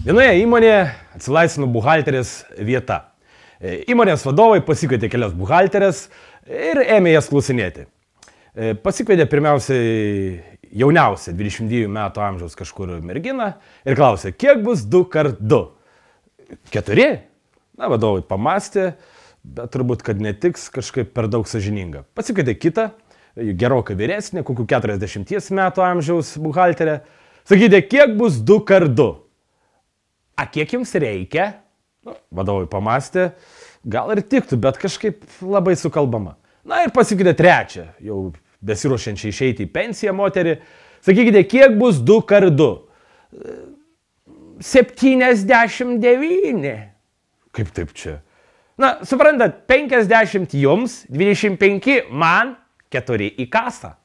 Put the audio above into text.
Vienoje įmonėje atsilaisvino buhalterės vieta. Įmonės vadovai pasikvietė kelias buhalterės ir ėmė jas klausinėti. Pasikvietė pirmiausiai jauniausią 22 metų amžiaus kažkur merginą ir klausė, kiek bus 2 kart 2? 4? Na, vadovai pamastė, bet turbūt, kad netiks kažkaip per daug sąžininga. Pasikvietė kitą, gerokai vyresnė, kokių 40 metų amžiaus buhalterė. Sakydė, kiek bus 2 kart 2? A kiek jums reikia? Vadovai pamastė, gal ir tiktų, bet kažkaip labai sukalbama. Na ir pasikvietė trečią, jau besiruošiančią išeiti į pensiją moterį. Sakykite, kiek bus 2 kart 2? 79. Kaip taip čia? Na, suprantat, 50 jums, 25 man, 4 į kasą.